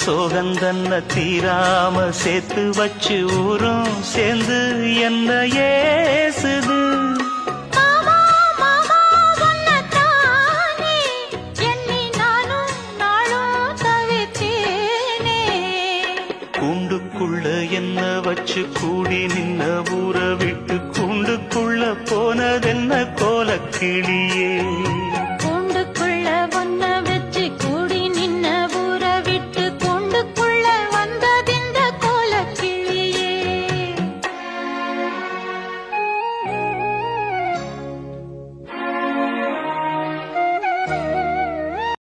சோகந்தன்ன தீராம சேர்த்து வச்சு ஊரும் சேர்ந்து என்ன ஏசுது. கூண்டுக்குள்ள என்ன வச்சு கூடி நின்ன ஊற விட்டு கூண்டுக்குள்ள போனதென்ன கோலக்கிளி.